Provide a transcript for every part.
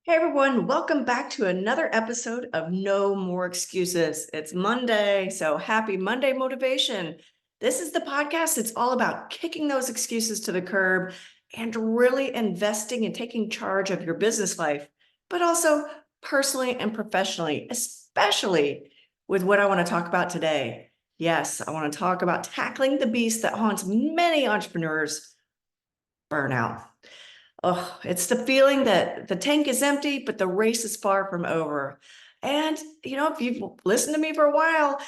Hey everyone, welcome back to another episode of No More Excuses. It's Monday, so happy Monday motivation. This is the podcast. It's all about kicking those excuses to the curb and really investing and taking charge of your business life, but also personally and professionally, especially with what I want to talk about today. Yes, I want to talk about tackling the beast that haunts many entrepreneurs: burnout. Oh, it's the feeling that the tank is empty, but the race is far from over. And, if you've listened to me for a while,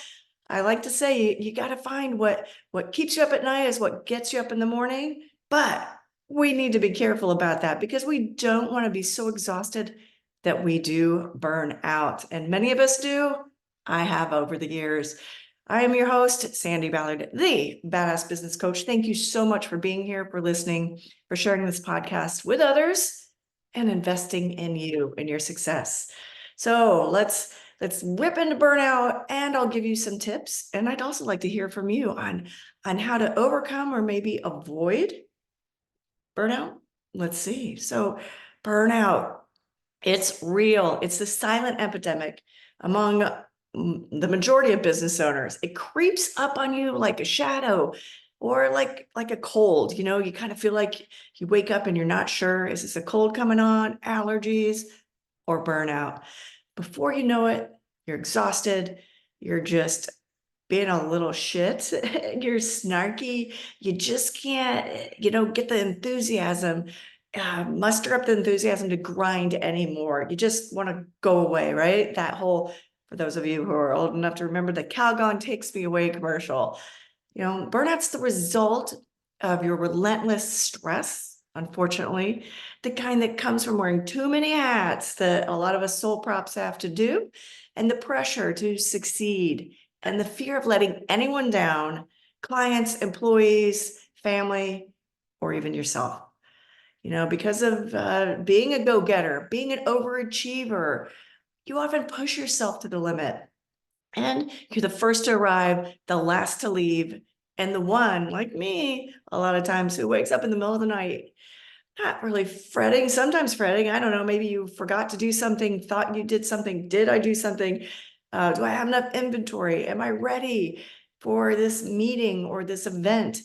I like to say you got to find what keeps you up at night is what gets you up in the morning. But we need to be careful about that because we don't want to be so exhausted that we do burn out. And many of us do. I have over the years. I am your host, Sandi Ballard, the Badass Business Coach. Thank you so much for being here, for listening, for sharing this podcast with others, and investing in you and your success. So let's whip into burnout, and I'll give you some tips. And I'd also like to hear from you on how to overcome or maybe avoid burnout. Let's see. So burnout, it's real. It's the silent epidemic among the majority of business owners. It creeps up on you like a shadow or like a cold. You kind of feel like you wake up and you're not sure, is this a cold coming on, allergies, or burnout? Before you know it, you're exhausted. You're just being a little shit. You're snarky. You just can't, get the enthusiasm, muster up the enthusiasm to grind anymore. You just want to go away, right? That whole, for those of you who are old enough to remember the Calgon takes me away commercial. Burnout's the result of your relentless stress, unfortunately, the kind that comes from wearing too many hats that a lot of us sole props have to do, and the pressure to succeed, and the fear of letting anyone down, clients, employees, family, or even yourself. Because of being a go-getter, being an overachiever, you often push yourself to the limit. And you're the first to arrive, the last to leave, and the one, like me, a lot of times who wakes up in the middle of the night, not really fretting, sometimes fretting. I don't know, maybe you forgot to do something, thought you did something. Did I do something? Do I have enough inventory? Am I ready for this meeting or this event?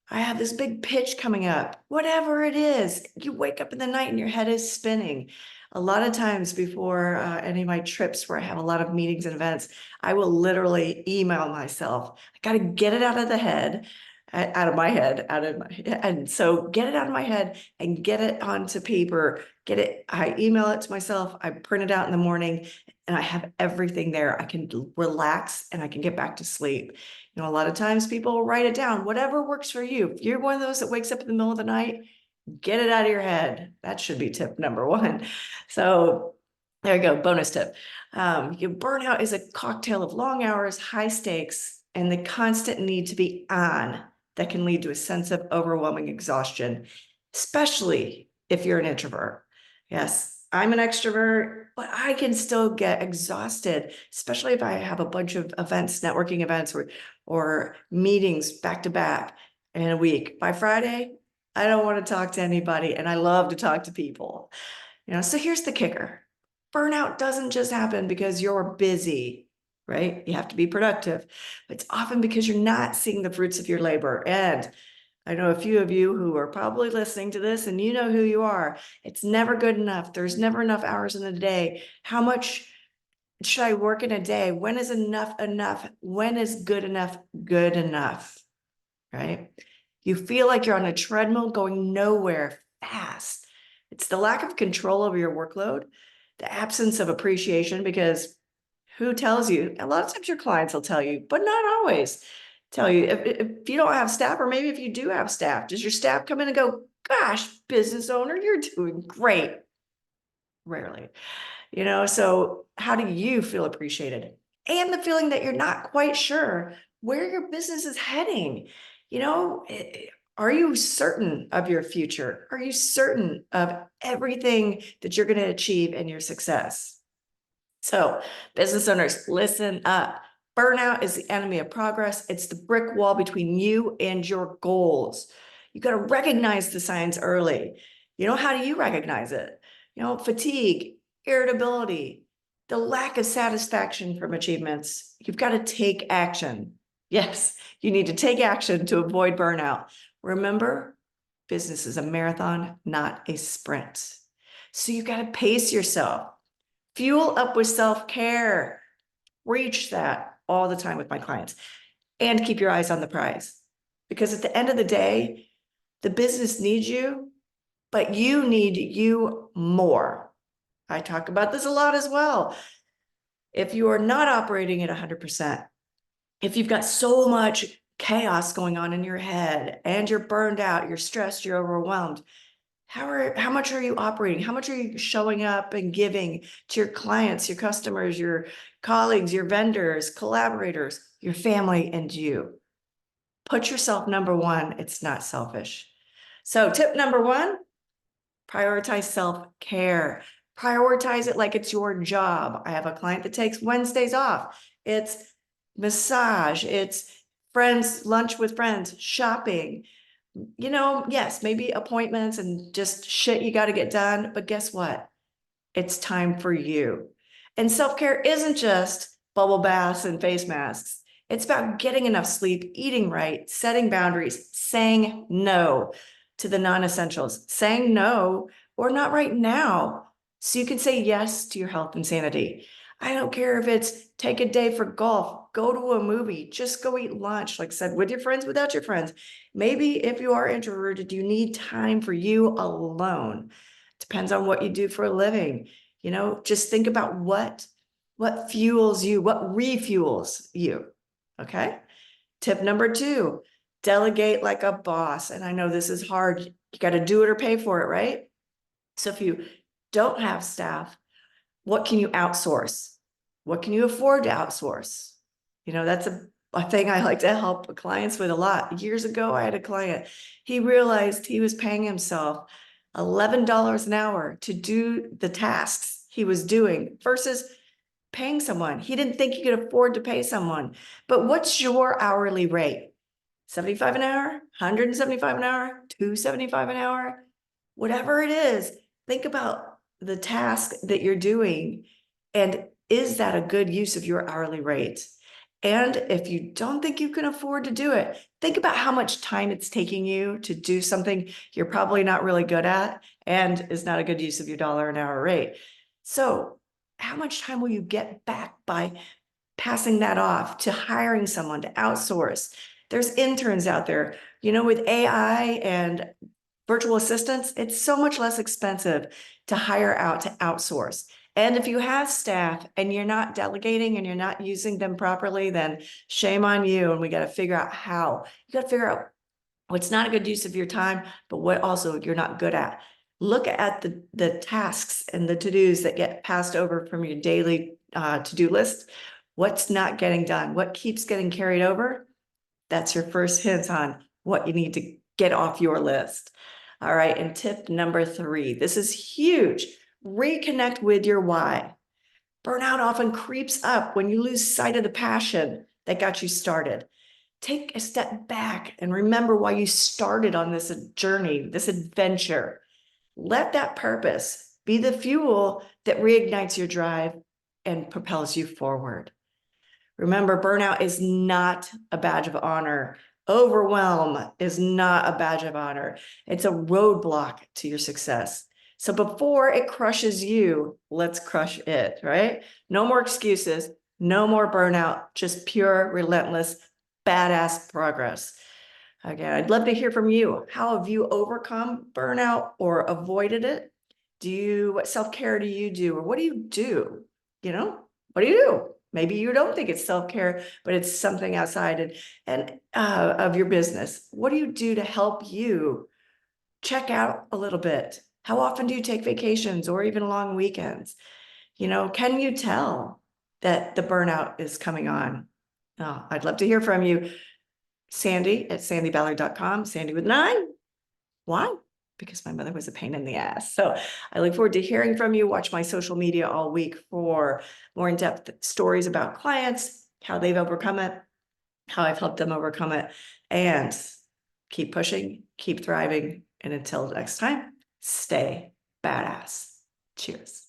I have this big pitch coming up. Whatever it is, you wake up in the night and your head is spinning. A lot of times before any of my trips where I have a lot of meetings and events, I will literally email myself. I got to get it out of the head, out of my head. And so get it out of my head and get it onto paper. I email it to myself. I print it out in the morning and I have everything there. I can relax and I can get back to sleep. A lot of times people will write it down, whatever works for you. If you're one of those that wakes up in the middle of the night, get it out of your head. That should be tip number one. So there you go, bonus tip. Burnout is a cocktail of long hours, high stakes, and the constant need to be on that can lead to a sense of overwhelming exhaustion, especially if you're an introvert. Yes, I'm an extrovert, but I can still get exhausted, especially if I have a bunch of events, networking events, or meetings back to back in a week. By Friday, I don't want to talk to anybody, and I love to talk to people. So here's the kicker. Burnout doesn't just happen because you're busy, right? You have to be productive. It's often because you're not seeing the fruits of your labor. And I know a few of you who are probably listening to this and you know who you are. It's never good enough. There's never enough hours in the day. How much should I work in a day? When is enough enough? When is good enough good enough? Right? You feel like you're on a treadmill going nowhere fast. It's the lack of control over your workload, the absence of appreciation, because who tells you? A lot of times your clients will tell you, but not always tell you. If you don't have staff, or maybe if you do have staff, does your staff come in and go, gosh, business owner, you're doing great? Rarely. So how do you feel appreciated? And the feeling that you're not quite sure where your business is heading. Are you certain of your future? Are you certain of everything that you're going to achieve in your success? So, business owners, listen up. Burnout is the enemy of progress. It's the brick wall between you and your goals. You got to recognize the signs early. How do you recognize it? Fatigue, irritability, the lack of satisfaction from achievements. You've got to take action. Yes, you need to take action to avoid burnout. Remember, business is a marathon, not a sprint. So you've got to pace yourself, fuel up with self-care, reach that all the time with my clients, and keep your eyes on the prize. Because at the end of the day, the business needs you, but you need you more. I talk about this a lot as well. If you are not operating at 100%, if you've got so much chaos going on in your head and you're burned out, you're stressed, you're overwhelmed, how much are you operating? How much are you showing up and giving to your clients, your customers, your colleagues, your vendors, collaborators, your family, and you? Put yourself number one. It's not selfish. So tip number one, prioritize self-care. Prioritize it like it's your job. I have a client that takes Wednesdays off. It's massage, it's friends, lunch with friends, shopping. You know, yes, maybe appointments and just shit you got to get done. But guess what? It's time for you. And self-care isn't just bubble baths and face masks. It's about getting enough sleep, eating right, setting boundaries, saying no to the non-essentials, saying no or not right now, so you can say yes to your health and sanity. I don't care if it's take a day for golf, go to a movie, just go eat lunch, like I said, with your friends, without your friends. Maybe if you are introverted, you need time for you alone. Depends on what you do for a living. You know, just think about what fuels you, what refuels you. Okay. Tip number two, delegate like a boss. And I know this is hard. You got to do it or pay for it, right? So if you don't have staff, what can you outsource? What can you afford to outsource? You know, that's a thing I like to help clients with a lot. Years ago, I had a client, he realized he was paying himself $11 an hour to do the tasks he was doing versus paying someone. He didn't think he could afford to pay someone. But what's your hourly rate? 75 an hour, 175 an hour, 275 an hour, whatever it is, think about the task that you're doing. And is that a good use of your hourly rate? And if you don't think you can afford to do it, think about how much time it's taking you to do something you're probably not really good at and is not a good use of your dollar an hour rate. So how much time will you get back by passing that off to hiring someone to outsource? There's interns out there, you know, with AI and virtual assistants, it's so much less expensive to hire out, to outsource. And if you have staff and you're not delegating and you're not using them properly, then shame on you. And we got to figure out how. You got to figure out what's not a good use of your time, but what also you're not good at. Look at the tasks and the to-dos that get passed over from your daily to-do list. What's not getting done? What keeps getting carried over? That's your first hint on what you need to get off your list. All right, and tip number three, this is huge. Reconnect with your why. Burnout often creeps up when you lose sight of the passion that got you started. Take a step back and remember why you started on this journey, this adventure. Let that purpose be the fuel that reignites your drive and propels you forward. Remember, burnout is not a badge of honor. Overwhelm is not a badge of honor. It's a roadblock to your success. So before it crushes you, let's crush it, right? No more excuses, no more burnout, just pure, relentless, badass progress. Again, I'd love to hear from you. How have you overcome burnout or avoided it? What self-care do you do? Or what do you do? You know, what do you do? Maybe you don't think it's self-care, but it's something outside and of your business. What do you do to help you check out a little bit? How often do you take vacations or even long weekends? You know, can you tell that the burnout is coming on? Oh, I'd love to hear from you. Sandi at sandiballard.com, Sandi with 9. Why? Because my mother was a pain in the ass. So I look forward to hearing from you. Watch my social media all week for more in-depth stories about clients, how they've overcome it, how I've helped them overcome it, and keep pushing, keep thriving. And until next time, stay badass. Cheers.